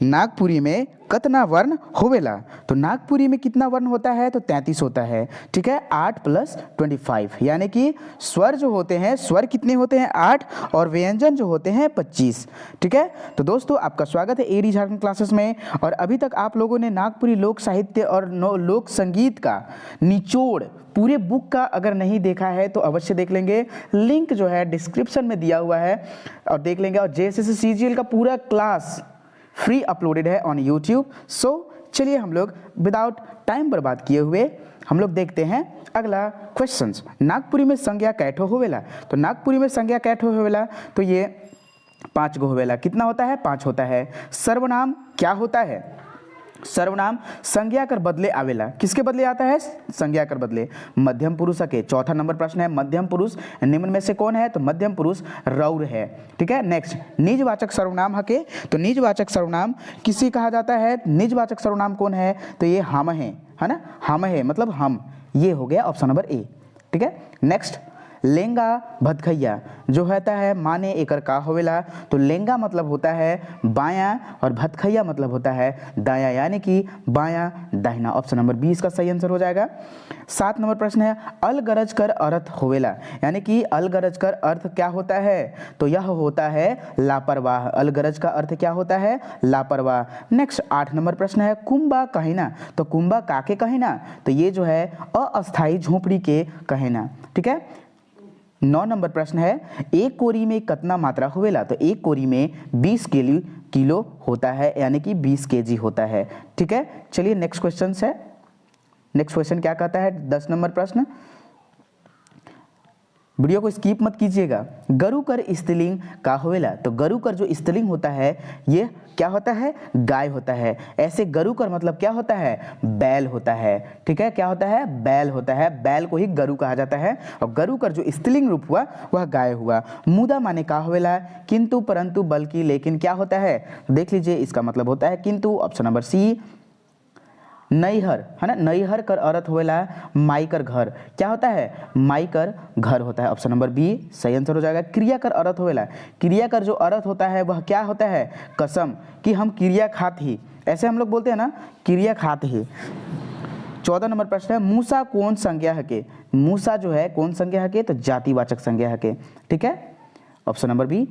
नागपुरी में कितना वर्ण होवेला? तो नागपुरी में कितना वर्ण होता है? तो 33 होता है। ठीक है, 8 + 25, यानी कि स्वर जो होते हैं, स्वर कितने होते हैं? 8, और व्यंजन जो होते हैं 25। ठीक है, तो दोस्तों आपका स्वागत है एडी झारखंड क्लासेस में। और अभी तक आप लोगों ने नागपुरी लोक साहित्य और लोक संगीत का निचोड़ पूरे बुक का अगर नहीं देखा है तो अवश्य देख लेंगे, लिंक जो है डिस्क्रिप्शन में दिया हुआ है और देख लेंगे। और जेएसएससी सीजीएल का पूरा क्लास फ्री अपलोडेड है ऑन यूट्यूब। सो चलिए हम लोग विदाउट टाइम बर्बाद किए हुए हम लोग देखते हैं अगला क्वेश्चंस। नागपुरी में संज्ञा कैठो होवेला? तो नागपुरी में संज्ञा कैठो होवेला? तो ये 5 गो होवेला। कितना होता है? 5 होता है। सर्वनाम क्या होता है? सर्वनाम संज्ञा कर बदले आवेला। किसके बदले आता है? संज्ञा कर बदले। मध्यम पुरुष के। चौथा नंबर प्रश्न है, मध्यम पुरुष निम्न में से कौन है? तो मध्यम पुरुष रौर है। ठीक है, नेक्स्ट, निजवाचक सर्वनाम हके। तो निजवाचक सर्वनाम किसी कहा जाता है? निजवाचक सर्वनाम कौन है? तो ये हम है ना, हम है मतलब हम। ये हो गया ऑप्शन नंबर ए। ठीक है, नेक्स्ट, लेंगा भदखैया जो होता है माने एकर का होवेला? तो लेंगा मतलब होता है बायां और भदखैया मतलब होता है दायां, यानी कि बायां दाहिना। ऑप्शन नंबर बी इसका सही आंसर हो जाएगा। 7 नंबर प्रश्न है, अलगरज कर अर्थ होवेला? यानी कि अलगरज कर अर्थ क्या होता है? तो यह होता है लापरवाह। अलगरज का अर्थ क्या होता है? लापरवाह। नेक्स्ट 8 नंबर प्रश्न है, कुंबा कहिना? तो कुंबा काके कहिना? तो ये जो है अस्थाई झोपड़ी के कहिना। ठीक है, 9 नंबर प्रश्न है, एक कोरी में कितना मात्रा होवेला? तो एक कोरी में 20 किलो होता है, यानी कि 20 केजी होता है। ठीक है, चलिए नेक्स्ट क्वेश्चन है। नेक्स्ट क्वेश्चन क्या कहता है? 10 नंबर प्रश्न, वीडियो को स्किप मत कीजिएगा। गरु कर स्त्रीलिंग का होवेला? तो गरु कर जो स्त्रीलिंग होता है ये क्या होता है? गाय होता है। ऐसे गरु कर मतलब क्या होता है? बैल होता है। ठीक है, क्या होता है? बैल होता है। बैल को ही गरु कहा जाता है। और गरु कर जो स्त्रीलिंग रूप हुआ वह गाय हुआ। मुदा माने का होवेला? किंतु, परंतु, बल्कि, लेकिन क्या होता है? देख लीजिए, इसका मतलब होता है किंतु। Option number C. नैहर है ना, नैहर कर अर्थ होवेला माईकर घर। क्या होता है? माईकर घर होता है। ऑप्शन नंबर बी सही आंसर हो जाएगा। क्रिया कर अर्थ होवेला? क्रिया कर जो अर्थ होता है वह क्या होता है? कसम, कि हम क्रिया खात ही, ऐसे हम लोग बोलते हैं ना, क्रिया खात ही। 14 नंबर प्रश्न है, मूसा कौन संज्ञा है के? मूसा जो है कौन संज्ञा है के? तो जातिवाचक संज्ञा है के। ठीक है, ऑप्शन नंबर बी।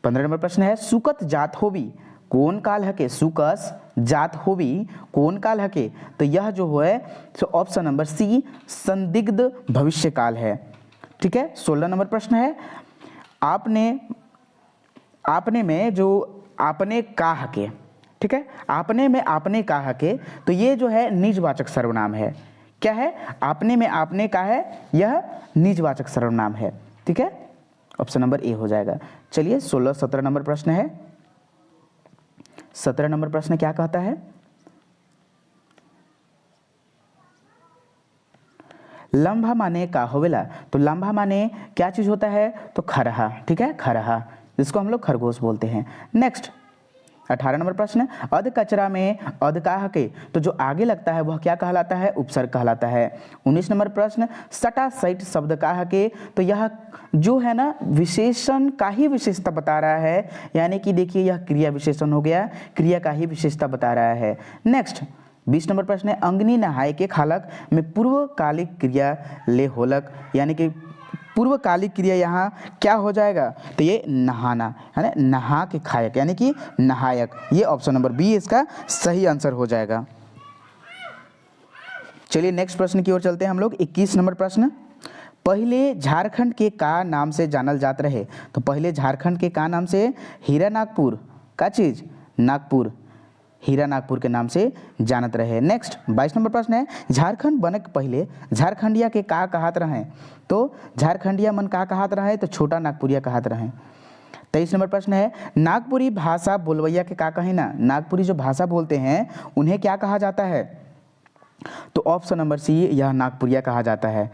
15 नंबर प्रश्न है, सुकत जात होवी कौन काल हके? सुकस जात होवी कौन काल हके? तो यह जो है तो ऑप्शन नंबर सी संदिग्ध भविष्य काल है। ठीक है, 16 नंबर प्रश्न है, आपने में जो आपने का हके। ठीक है, आपने में आपने का हके, तो ये जो है निजवाचक सर्वनाम है। क्या है? आपने में आपने का है, यह निजवाचक सर्वनाम है। ठीक है, ऑप्शन नंबर ए हो जाएगा। चलिए 17 नंबर प्रश्न है। 17 नंबर प्रश्न क्या कहता है? लंबा माने का होवेला? तो लंबा माने क्या चीज होता है? तो खरहा। ठीक है, खरहा, जिसको हम लोग खरगोश बोलते हैं। नेक्स्ट 18 नंबर प्रश्न, अध कचरा में अध का हके? तो जो आगे लगता है वह क्या कहलाता है? उपसर्ग कहलाता है। 19 नंबर प्रश्न, सटा सैट शब्द का हके? तो यह जो है ना विशेषण का ही विशेषता बता रहा है, यानी कि देखिए यह क्रिया विशेषण हो गया, क्रिया का ही विशेषता बता रहा है। नेक्स्ट 20 नंबर प्रश्न है, अंगनी नहाय के खालक में पूर्वकालिक क्रिया ले होलक, यानी कि पूर्वकालिक क्रिया यहाँ क्या हो जाएगा? तो ये नहाना है ना, नहा के खायक, यानी कि नहायक। ये ऑप्शन नंबर बी इसका सही आंसर हो जाएगा। चलिए नेक्स्ट प्रश्न की ओर चलते हैं हम लोग। 21 नंबर प्रश्न, पहले झारखंड के का नाम से जानल जात रहे? तो पहले झारखंड के का नाम से? हीरा नागपुर का चीज? नागपुर, हीरा नागपुर के नाम से जानत रहे। नेक्स्ट 22 नंबर प्रश्न है, झारखंड बनक पहले झारखंडिया के का कहत रहे? तो झारखंडिया मन का कहत रहे? तो छोटा नागपुरिया कहत रहे। 23 नंबर प्रश्न है, नागपुरी भाषा बोलवैया के का कहिना? नागपुरी जो भाषा बोलते हैं उन्हें क्या कहा जाता है? तो ऑप्शन नंबर सी यह नागपुरिया कहा जाता है।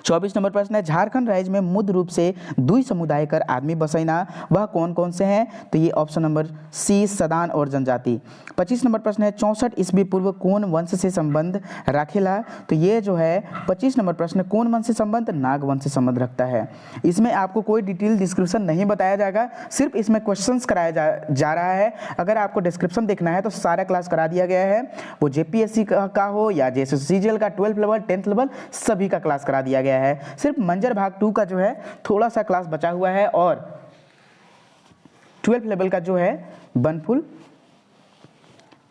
24 नंबर प्रश्न है झारखंड राज्य में मुख्य रूप से दुई समुदाय कर आदमी बसैना वह कौन कौन से हैं? तो ये ऑप्शन नंबर सी सदान और जनजाति। 25 नंबर प्रश्न है 64 ईस्वी पूर्व कौन वंश से संबंध राखेला? तो ये जो है 25 नंबर प्रश्न कौन वंश से संबंध? नाग वंश से संबंध रखता है। इसमें आपको कोई डिटेल डिस्क्रिप्शन नहीं बताया जाएगा, सिर्फ इसमें क्वेश्चंस कराया जा रहा है। अगर आपको डिस्क्रिप्शन देखना है तो सारा क्लास करा दिया गया है, वो जेपीएससी का हो या जैसे सीजीएल का 12th लेवल 10th लेवल सभी का क्लास करा दिया गया है। सिर्फ मंजर भाग 2 का जो है थोड़ा सा क्लास बचा हुआ है और 12th लेवल का जो है बनफुल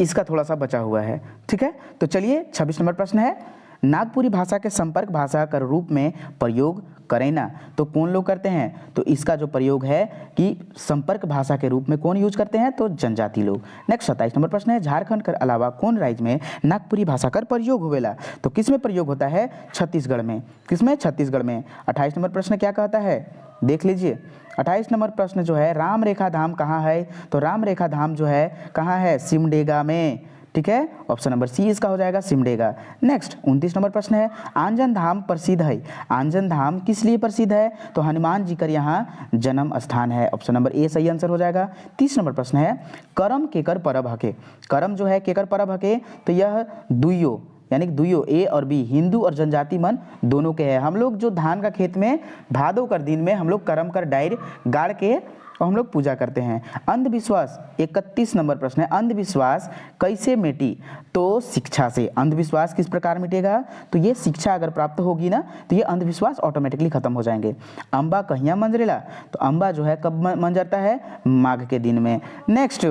इसका थोड़ा सा बचा हुआ है। ठीक है, तो चलिए 26 नंबर प्रश्न है नागपुरी भाषा के संपर्क भाषा का रूप में प्रयोग करें ना, तो कौन लोग करते हैं? तो इसका जो प्रयोग है कि संपर्क भाषा के रूप में कौन यूज करते हैं? तो जनजाति लोग। नेक्स्ट 27 नंबर प्रश्न है झारखंड के अलावा कौन राज्य में नागपुरी भाषा का प्रयोग होवेला? तो किस में प्रयोग होता है? छत्तीसगढ़ में। किसमें? छत्तीसगढ़ में। 28 नंबर प्रश्न क्या कहता है? देख लीजिए 28 नंबर प्रश्न जो है राम रेखा धाम कहाँ है? तो राम रेखा धाम जो है कहाँ है? सिमडेगा में। ठीक है, ऑप्शन नंबर सी इसका हो जाएगा सिमडेगा। नेक्स्ट 29 नंबर प्रश्न है आंजन धाम प्रसिद्ध है। आंजन धाम किस लिए प्रसिद्ध है? तो हनुमान जी का यहाँ जन्म स्थान है। ऑप्शन नंबर ए सही आंसर हो जाएगा। 30 नंबर प्रश्न है करम केकर परब हके। करम जो है केकर परब हके, तो यह दुइयो यानी कि दुइयो ए और बी हिंदू और जनजाति मन दोनों के हैं। हम लोग जो धान का खेत में भादों कर दिन में हम लोग करम कर डायर गाड़ के और हम लोग पूजा करते हैं। अंधविश्वास 31 नंबर प्रश्न है अंधविश्वास कैसे मिटी? तो शिक्षा से। अंधविश्वास किस प्रकार मिटेगा? तो ये शिक्षा अगर प्राप्त होगी ना तो ये अंधविश्वास ऑटोमेटिकली खत्म हो जाएंगे। अम्बा कहिया मंजरेला? तो अम्बा जो है कब मंजरता है? माघ के दिन में। नेक्स्ट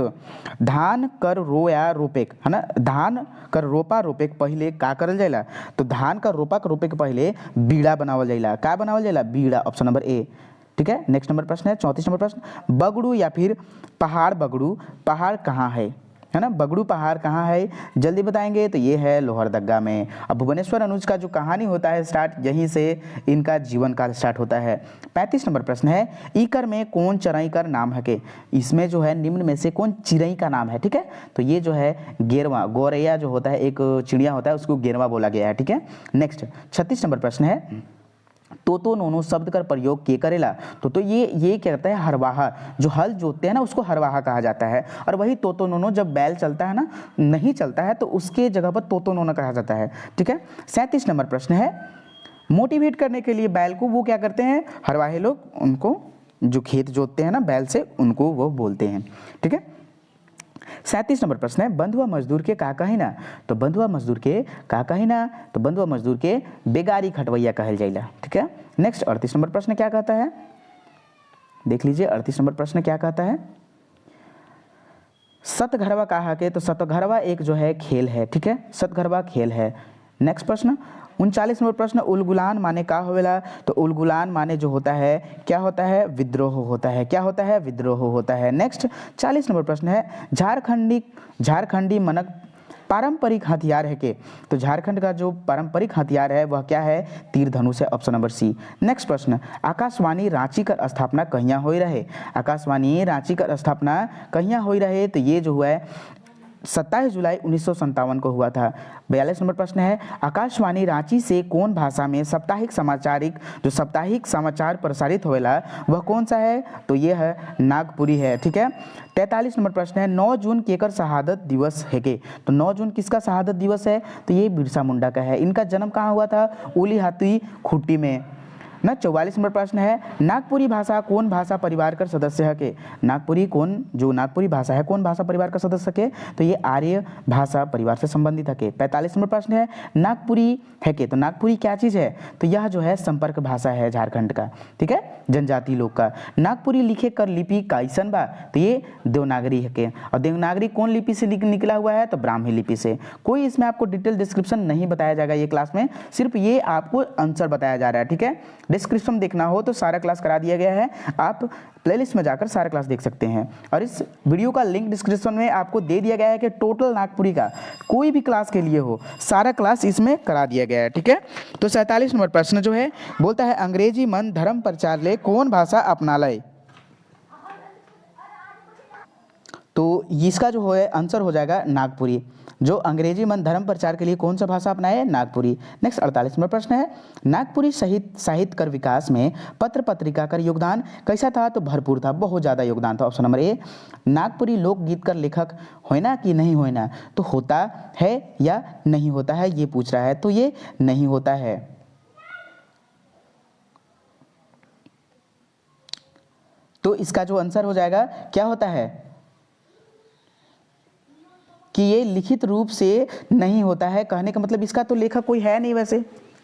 धान कर रोया रोपेक है ना, धान कर रोपा रोपेक पहले का करल जाएला? तो धान का रोपा के रोपे के पहले बीड़ा बनावल जाएला। का बनावल जाएला? बीड़ा। ऑप्शन नंबर ए। ठीक है, नेक्स्ट नंबर प्रश्न है 34 नंबर प्रश्न बगड़ू या फिर पहाड़ बगड़ू पहाड़ कहाँ है ना? बगड़ू पहाड़ कहाँ है? जल्दी बताएंगे तो ये है लोहरदग्गा में। अब भुवनेश्वर अनुज का जो कहानी होता है स्टार्ट यहीं से इनका जीवन काल स्टार्ट होता है। 35 नंबर प्रश्न है ईकर में कौन चरई कर नाम है के? इसमें जो है निम्न में से कौन चिड़ई का नाम है? ठीक है, तो ये जो है गेरवा गौरैया जो होता है एक चिड़िया होता है उसको गेरवा बोला गया है। ठीक है, नेक्स्ट 36 नंबर प्रश्न है तोतो नोनो शब्द का प्रयोग के करेला? तो ये क्या कहता है? हरवाहा। जो हल जोतते हैं ना उसको हरवाहा कहा जाता है। और वही तोतो नोनो जब बैल चलता है ना नहीं चलता है तो उसके जगह पर तोतो नोनो कहा जाता है। ठीक है, 37 नंबर प्रश्न है मोटिवेट करने के लिए बैल को वो क्या करते हैं? हरवाहे लोग उनको जो खेत जोतते हैं ना बैल से उनको वो बोलते हैं। ठीक है, 37 नंबर प्रश्न है बंधुआ मजदूर के का कहिना? तो बंधुआ मजदूर के का कहिना? तो बंधुआ मजदूर के बेगारी खटवैया कहल जाइला। ठीक है, नेक्स्ट 38 नंबर प्रश्न क्या कहता है? देख लीजिए 38 नंबर प्रश्न क्या कहता है सतघरवा कहा के? तो सतघरवा एक जो है खेल है। ठीक है, सतघरवा खेल है। नेक्स्ट प्रश्न 39 नंबर प्रश्न उलगुलान माने का होवेला? तो उलगुलान माने जो होता है क्या होता है? विद्रोह होता है। क्या होता है? विद्रोह होता है। नेक्स्ट 40 नंबर प्रश्न है झारखंडी मनक पारंपरिक हथियार है के? तो झारखंड का जो पारंपरिक हथियार है वह क्या है? तीर धनुष है। ऑप्शन नंबर सी। नेक्स्ट प्रश्न आकाशवाणी रांची का स्थापना कहिया हो रहे? आकाशवाणी रांची का स्थापना कहिया हो रहे? तो ये जो हुआ है 27 जुलाई 1957 को हुआ था। 42 नंबर प्रश्न है आकाशवाणी रांची से कौन भाषा में साप्ताहिक समाचार प्रसारित होवेला वह कौन सा है? तो ये है नागपुरी है। ठीक है, 43 नंबर प्रश्न है 9 जून केकर शहादत दिवस है के? तो 9 जून किसका शहादत दिवस है? तो ये बिरसा मुंडा का है। इनका जन्म कहाँ हुआ था? उली हाथी खुट्टी में ना। 44 नंबर प्रश्न है नागपुरी भाषा कौन भाषा परिवार का सदस्य है के? नागपुरी भाषा है कौन भाषा परिवार का सदस्य के? तो ये आर्य भाषा परिवार से संबंधित है के। 45 नंबर प्रश्न है नागपुरी है के? तो नागपुरी क्या चीज़ है? तो यह जो है संपर्क भाषा है झारखंड का। ठीक है, जनजाति लोग का। नागपुरी लिखे कर लिपि कैसन बा? तो ये देवनागरी है के। और देवनागरी कौन लिपि से निकला हुआ है? तो ब्राह्मी लिपि से। कोई इसमें आपको डिटेल डिस्क्रिप्शन नहीं बताया जाएगा ये क्लास में, सिर्फ ये आपको आंसर बताया जा रहा है। ठीक है, डिस्क्रिप्शन देखना हो तो सारा क्लास करा दिया गया है, आप प्लेलिस्ट में जाकर सारा क्लास देख सकते हैं। और इस वीडियो का लिंक डिस्क्रिप्शन में आपको दे दिया गया है कि टोटल नागपुरी का कोई भी क्लास के लिए हो सारा क्लास इसमें करा दिया गया है। ठीक है, तो 47 नंबर प्रश्न जो है बोलता है अंग्रेजी मन धर्म प्रचार ले कौन भाषा अपना ले? तो इसका जो है आंसर हो जाएगा नागपुरी। जो अंग्रेजी मन धर्म प्रचार के लिए कौन सा भाषा अपनाए? नागपुरी। नेक्स्ट 48 नंबर प्रश्न है, नागपुरी साहित्य कर विकास में पत्र पत्रिका का योगदान कैसा था? तो भरपूर था, बहुत ज़्यादा योगदान था। ऑप्शन नंबर ए। नागपुरी लोकगीत कर लेखक होना कि नहीं होना? तो होता है या नहीं होता है, ये पूछ रहा है, तो ये नहीं होता है। तो इसका जो आंसर हो जाएगा क्या होता है कि ये लिखित रूप से नहीं होता है। कहने का मतलब इसका तो लेखक कोई है नहीं वैसे,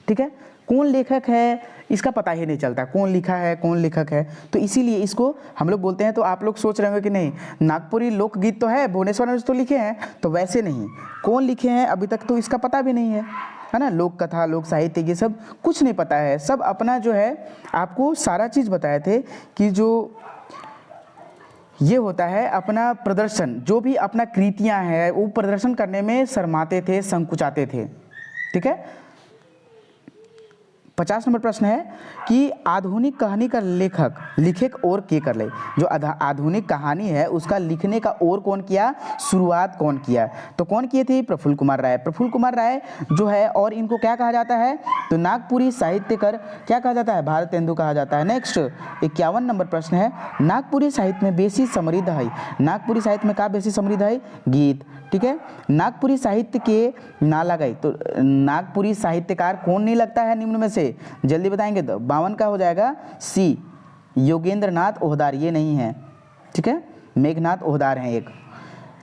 ठीक है, कौन लेखक है इसका पता ही नहीं चलता, कौन लिखा है कौन लेखक है, तो इसीलिए इसको हम लोग बोलते हैं। तो आप लोग सोच रहे होंगे कि नहीं नागपुरी लोकगीत तो है, भुवनेश्वर ने तो लिखे हैं, तो वैसे नहीं, कौन लिखे हैं अभी तक तो इसका पता भी नहीं है ना। लोक कथा, लोक साहित्य, ये सब कुछ नहीं पता है। सब अपना जो है आपको सारा चीज़ बताए थे कि जो ये होता है अपना प्रदर्शन, जो भी अपना कृतियां हैं वो प्रदर्शन करने में शर्माते थे, संकुचाते थे, ठीक है। 50 नंबर प्रश्न है कि आधुनिक कहानी का लेखक और के कर ले। जो आधुनिक कहानी है उसका लिखने का और कौन किया, शुरुआत कौन किया? तो कौन किए थे? प्रफुल्ल कुमार राय। प्रफुल्ल कुमार राय जो है, और इनको क्या कहा जाता है? तो नागपुरी साहित्यकर क्या कहा जाता है? भारतेंदु कहा जाता है। नेक्स्ट 51 नंबर प्रश्न है, नागपुरी साहित्य में बेसी समृद्ध है। नागपुरी साहित्य में क्या बेसी समृद्ध है? गीत, ठीक है। नागपुरी साहित्य के ना लगाई, तो नागपुरी साहित्यकार कौन नहीं लगता है निम्न में से? जल्दी बताएंगे तो 52 का हो जाएगा सी, योगेंद्र नाथ ओहदार, ये नहीं है, ठीक है, मेघनाथ ओहदार हैं एक।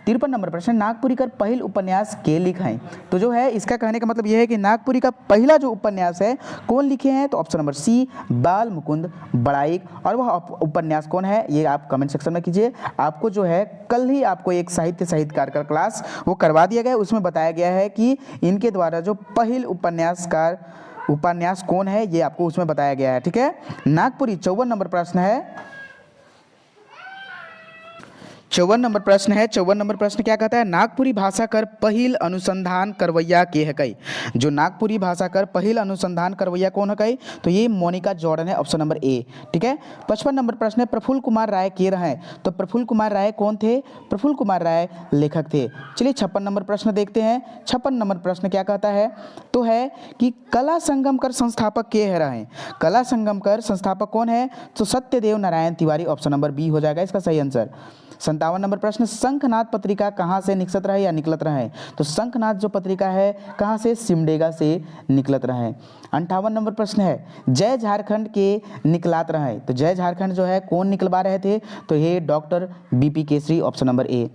53 नंबर प्रश्न, नागपुरी का पहल उपन्यास के लिखे हैं? तो जो है इसका कहने का मतलब यह है कि नागपुरी का पहला जो उपन्यास है कौन लिखे हैं? तो ऑप्शन नंबर सी, बाल मुकुंद बड़ाइक। और वह उपन्यास कौन है ये आप कमेंट सेक्शन में कीजिए। आपको जो है कल ही आपको एक साहित्यकार का क्लास वो करवा दिया गया है, उसमें बताया गया है कि इनके द्वारा जो पहल उपन्यास कौन है ये आपको उसमें बताया गया है, ठीक है। नागपुरी 54 नंबर प्रश्न है, 54 नंबर प्रश्न है। 54 नंबर प्रश्न क्या कहता है? नागपुरी भाषा कर पहिल अनुसंधान करवैया के है कई? जो नागपुरी भाषा कर पहिल अनुसंधान करवैया कौन है कई? तो ये मोनिका जॉर्डन है, ऑप्शन नंबर ए, ठीक है। 55 नंबर प्रश्न है, प्रफुल्ल कुमार राय के रहे? तो प्रफुल्ल कुमार राय कौन थे? प्रफुल्ल कुमार राय लेखक थे। चलिए 56 नंबर प्रश्न देखते हैं। 56 नंबर प्रश्न क्या कहता है? तो है कि कला संगम कर संस्थापक के रहे? कला संगम कर संस्थापक कौन है? तो Satyadev Narayan Tiwari, option number B हो जाएगा इसका सही आंसर। 57 नंबर प्रश्न, शंखनाद पत्रिका कहाँ से निकलत रहे या निकलत रहे? तो शंखनाद जो पत्रिका है कहाँ से? सिमडेगा से निकलत रहे। 58 नंबर प्रश्न है, जय झारखंड के निकलात रहे? तो जय झारखंड जो है कौन निकलवा रहे थे? तो ये doctor BP Kesari, option number ए।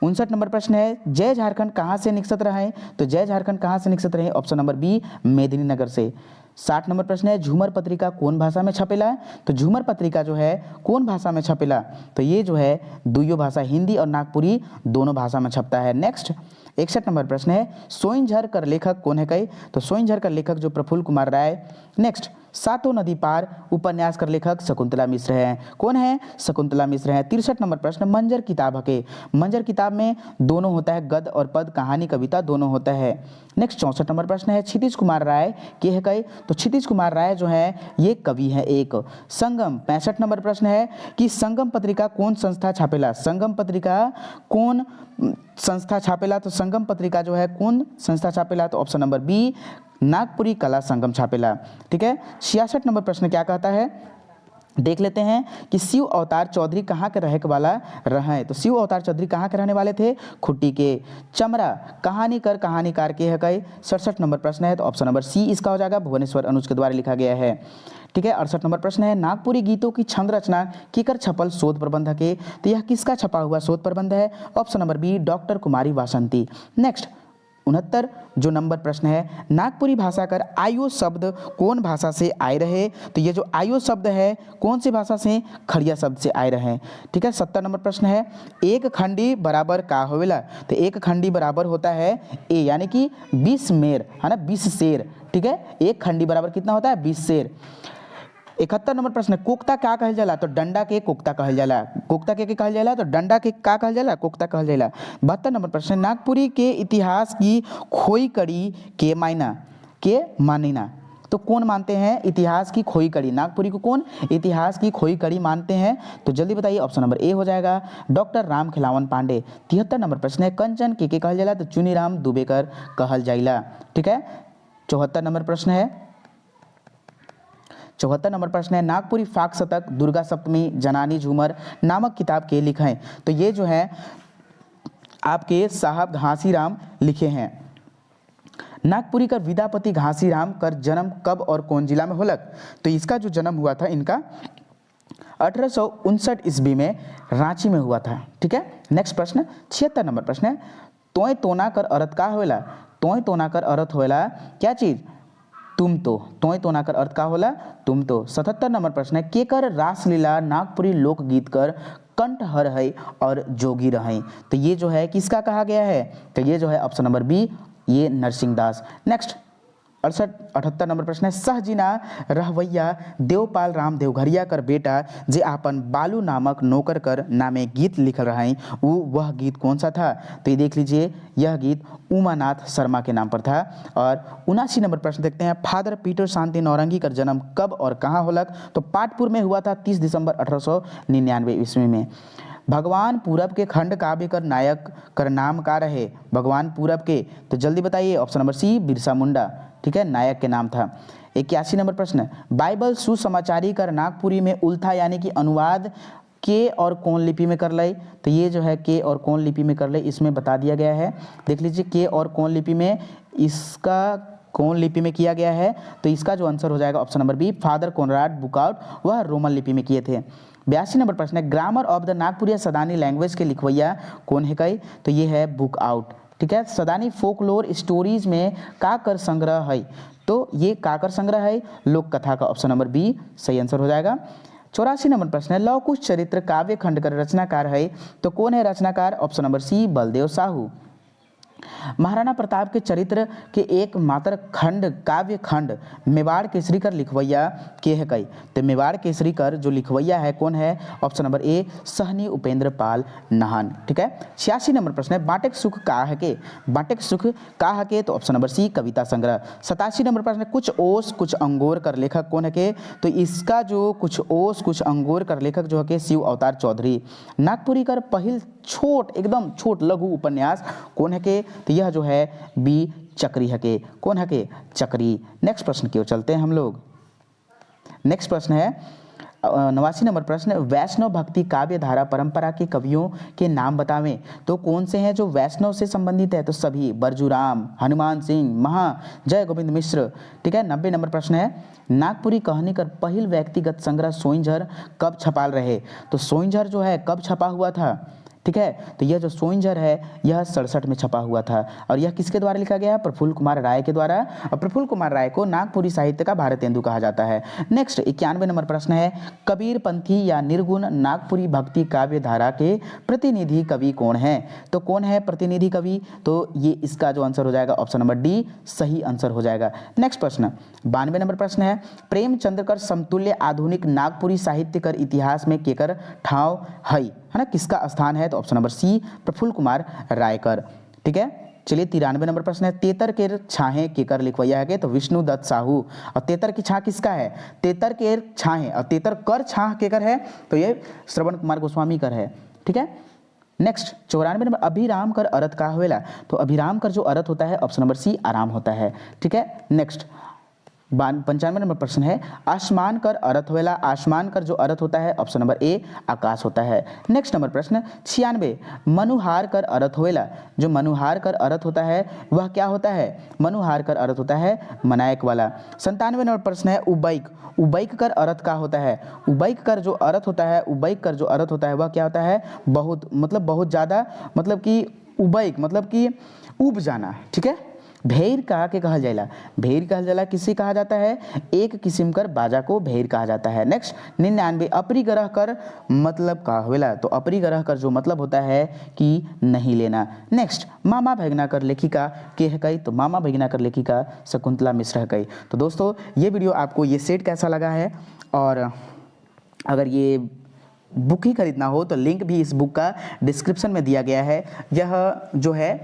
59 नंबर प्रश्न है, जय झारखंड कहाँ से निकलत रहे? तो जय झारखंड कहाँ से निकलत रहे? ऑप्शन नंबर बी, मेदिनीनगर से। 60 नंबर प्रश्न है, झूमर पत्रिका कौन भाषा में छपेला? तो झूमर पत्रिका जो है कौन भाषा में छपेला? तो ये जो है दुइयो भाषा, हिंदी और नागपुरी दोनों भाषा में छपता है। नेक्स्ट 61 नंबर प्रश्न है, सोइनझर कर लेखक कौन है कई? तो सोइनझर का लेखक जो प्रफुल्ल कुमार राय। नेक्स्ट, सातों नदी पार उपन्यास कर लेखक शकुंतला मिश्र हैं। कौन है? शकुंतला मिश्र हैं। 63 नंबर प्रश्न, मंजर किताब हके? मंजर किताब में दोनों होता है, गद्य और पद, कहानी कविता दोनों होता है। नेक्स्ट 64 नंबर प्रश्न है, क्षितिज कुमार राय के है कई? तो क्षितिज कुमार राय जो है ये कवि है एक। संगम 65 नंबर प्रश्न है कि संगम पत्रिका कौन संस्था छापेला? संगम पत्रिका कौन संस्था छापेला? तो संगम पत्रिका जो है कौन संस्था छापेला? तो ऑप्शन नंबर बी, नागपुरी कला संगम छापेला, ठीक है। 66 नंबर प्रश्न क्या कहता है? देख लेते हैं कि शिव अवतार चौधरी कहाँ के रहे वाला रहे? तो शिव अवतार चौधरी कहाँ के रहने वाले थे? खुट्टी के। चमरा कहानीकार के है कई? 67 नंबर प्रश्न है, तो ऑप्शन नंबर सी इसका हो जाएगा, भुवनेश्वर अनुज के द्वारा लिखा गया है, ठीक है। 68 नंबर प्रश्न है, नागपुरी गीतों की छंद रचना केकर छपल शोध प्रबंध के? तो यह किसका छपा हुआ शोध प्रबंध है? ऑप्शन नंबर बी, डॉक्टर कुमारी वासंती। नेक्स्ट 69 जो नंबर प्रश्न है, नागपुरी भाषा कर आयो शब्द कौन भाषा से आए रहे? तो ये जो आयो शब्द है कौन सी भाषा से? खड़िया शब्द से आए रहे, ठीक है। 70 नंबर प्रश्न है, एक खंडी बराबर का होवेला? तो एक खंडी बराबर होता है ए, यानी कि 20 मेर, है ना, 20 शेर, ठीक है। एक खंडी बराबर कितना होता है? 20 शेर। 71 नंबर प्रश्न, कोक्ता क्या कहल जाला? तो डंडा के कोक्ता कहल जाला। कोक्ता के कहल जाला? तो डंडा के का कहल जाला? कोक्ता कहल जाला। 72 नंबर प्रश्न, नागपुरी के इतिहास की खोई कड़ी के मायना के मानिना? तो कौन मानते हैं इतिहास की खोई कड़ी, नागपुरी को कौन इतिहास की खोई कड़ी मानते हैं? तो जल्दी बताइए, ऑप्शन नंबर ए हो जाएगा डॉक्टर राम खिलावन पांडे। 73 नंबर प्रश्न है कंचन के कहल जाला, तो चुनीराम दुबेकर कहल जाइला। ठीक है, 74 नंबर प्रश्न है, 74 नंबर प्रश्न है नागपुरी फाक शतक दुर्गा सप्तमी जनानी झूमर नामक किताब के लिखें। तो ये जो है आपके साहब घासीराम लिखे हैं। नागपुरी कर विद्यापति घासीराम कर जन्म कब और कौन जिला में होलक? तो इसका जो जन्म हुआ था इनका 1859 ईस्वी में रांची में हुआ था। ठीक है, नेक्स्ट प्रश्न 76 नंबर प्रश्न है तोय तोना कर अर्थ का होला? तोय तोना कर अर्थ होला क्या चीज? तुम तो। तोय तोना कर अर्थ का होला तुम तो। 77 नंबर प्रश्न है केकर रासलीला नागपुरी लोकगीत कर कंठहर है और जोगी रहे? तो ये जो है किसका कहा गया है? तो ये जो है ऑप्शन नंबर बी, ये नरसिंह दास। नेक्स्ट 78 नंबर प्रश्न है सहजीना रहवैया देवपाल राम देवघरिया कर बेटा जे आपन बालू नामक नौकर कर नामे गीत लिख रहे हैं वह गीत कौन सा था? तो ये देख लीजिए, यह गीत उमानाथ शर्मा के नाम पर था। और 79 नंबर प्रश्न देखते हैं फादर पीटर शांति नौरंगी का जन्म कब और कहाँ होलक? तो पाटपुर में हुआ था 30 दिसंबर 1899 ईस्वी में। भगवान पूरब के खंड काव्य कर नायक कर नाम का रहे? भगवान पूरब के, तो जल्दी बताइए, ऑप्शन नंबर सी बिरसा मुंडा। ठीक है, नायक के नाम था। 81 नंबर प्रश्न बाइबल सुसमाचारी कर नागपुरी में उल्था यानी कि अनुवाद के और कौन लिपि में कर ले? तो ये जो है के और कौन लिपि में कर ले, इसमें बता दिया गया है। देख लीजिए के और कौन लिपि में, इसका कौन लिपि में किया गया है? तो इसका जो आंसर हो जाएगा option number B father Conrad बुकआउट, वह रोमन लिपि में किए थे। 82 नंबर प्रश्न है grammar of the Nagpuria Sadani language के लिखवैया कौन है कई? तो ये है बुक आउट। ठीक है, सदानी फोकलोर स्टोरीज में काकर संग्रह है? तो ये काकर संग्रह है लोक कथा का, ऑप्शन नंबर बी सही आंसर हो जाएगा। 84 नंबर प्रश्न है लव कुश चरित्र काव्य खंड कर रचनाकार है? तो कौन है रचनाकार? Option number C Baldev Sahu. Maharana Pratap के चरित्र के एक मात्र खंड काव्य खंड मेवाड़ केसरी कर लिखवैया के है कई? तो मेवाड़ केसरी कर जो लिखवैया है कौन है? Option number A Sahni Upendra Pal Nahan. ठीक है, 86 नंबर प्रश्न है बाटेक सुख का है के? बाटेक सुख का है के? तो ऑप्शन नंबर सी कविता संग्रह। 87 नंबर प्रश्न है कुछ ओस कुछ अंगोर कर लेखक कौन है के? तो इसका जो कुछ ओस कुछ अंगोर कर लेखक जो है के शिव अवतार चौधरी। नागपुरी कर पहिल छोट एकदम छोट लघु उपन्यास कौन है के? तो यह जो है बी चक्री है के। कौन है के? चक्री। नेक्स्ट प्रश्न की ओर चलते हैं हम लोग। नेक्स्ट प्रश्न है 89 नंबर प्रश्न वैष्णव भक्ति काव्य धारा परंपरा के कवियों के नाम बतावें। तो कौन से हैं जो वैष्णव से संबंधित है? तो सभी बरजूराम, हनुमान सिंह, महा, जय गोविंद मिश्र। ठीक है, 90 नंबर प्रश्न है नागपुरी कहानी कर पहिल व्यक्तिगत संग्रह सोइंझर कब छपाल रहे? तो सोइंझर जो है कब छपा हुआ था? ठीक है, तो यह जो सोइंझर है यह 67 में छपा हुआ था। और यह किसके द्वारा लिखा गया? प्रफुल्ल कुमार राय के द्वारा। और प्रफुल्ल कुमार राय को नागपुरी साहित्य का भारतेंदु कहा जाता है। नेक्स्ट 91 नंबर प्रश्न है कबीर पंथी या निर्गुण नागपुरी भक्ति काव्य धारा के प्रतिनिधि कवि कौन है? तो कौन है प्रतिनिधि कवि? तो ये इसका जो आंसर हो जाएगा ऑप्शन नंबर डी सही आंसर हो जाएगा। नेक्स्ट प्रश्न 92 नंबर प्रश्न है प्रेमचंद्र कर समतुल्य आधुनिक नागपुरी साहित्य कर इतिहास में केकर ठाव है ना, किसका स्थान है? तो option number C Prafulla Kumar Raikar. ठीक है, चलिए 93 नंबर प्रश्न है तेतर के छाहे केकर लिखवैया है के? तो विष्णु दत्त साहू। और तेतर की छाह किसका है? तेतर के छाहे और तेतर कर छाह केकर है? तो ये श्रवण कुमार गोस्वामी कर है। ठीक है, नेक्स्ट 94 नंबर अभिराम कर अर्थ का होवेला? तो अभिराम कर जो अर्थ होता है ऑप्शन नंबर सी आराम होता है। ठीक है, नेक्स्ट 95 नंबर प्रश्न है आसमान कर अर्थ होवेला? आसमान कर जो अर्थ होता है ऑप्शन नंबर ए आकाश होता है। नेक्स्ट नंबर प्रश्न 96 मनुहार कर अर्थ होवेला? जो मनुहार कर अर्थ होता है वह क्या होता है? मनुहार कर अर्थ होता है मनायक वाला। 97 नंबर प्रश्न है उबैक। उबैक कर अर्थ का होता है? उबैक कर जो अर्थ होता है, उबैक कर जो अर्थ होता है वह क्या होता है? बहुत, मतलब बहुत ज़्यादा, मतलब कि उबैक मतलब कि उब जाना। ठीक है, भेर कहा के कहल जाला? भेर कहल जाला किसे कहा जाता है? एक किस्म कर बाजा को भेर कहा जाता है। नेक्स्ट 99 अपरिग्रह कर मतलब का होवेला? तो अपरिग्रह कर जो मतलब होता है कि नहीं लेना। नेक्स्ट मामा भगना कर लेखिका के है कई? तो मामा भगना कर लेखिका शकुंतला मिश्र है कई। तो दोस्तों ये वीडियो आपको ये सेट कैसा लगा है? और अगर ये बुक ही खरीदना हो तो लिंक भी इस बुक का डिस्क्रिप्शन में दिया गया है। यह जो है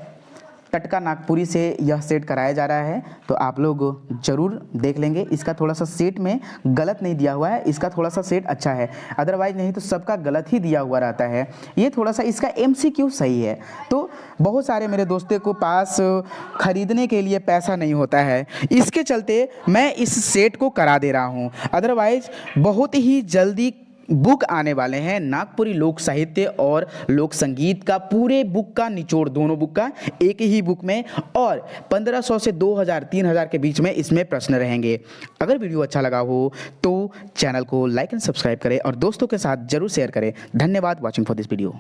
टटका नागपुरी से यह सेट कराया जा रहा है, तो आप लोग ज़रूर देख लेंगे। इसका थोड़ा सा सेट में गलत नहीं दिया हुआ है, इसका थोड़ा सा सेट अच्छा है, अदरवाइज नहीं तो सबका गलत ही दिया हुआ रहता है। ये थोड़ा सा इसका MCQ सही है। तो बहुत सारे मेरे दोस्तों को पास खरीदने के लिए पैसा नहीं होता है, इसके चलते मैं इस सेट को करा दे रहा हूँ। अदरवाइज बहुत ही जल्दी बुक आने वाले हैं, नागपुरी लोक साहित्य और लोक संगीत का पूरे बुक का निचोड़, दोनों बुक का एक ही बुक में, और 1500 से 2000 3000 के बीच में इसमें प्रश्न रहेंगे। अगर वीडियो अच्छा लगा हो तो चैनल को लाइक एंड सब्सक्राइब करें और दोस्तों के साथ जरूर शेयर करें। धन्यवाद वॉचिंग फॉर दिस वीडियो।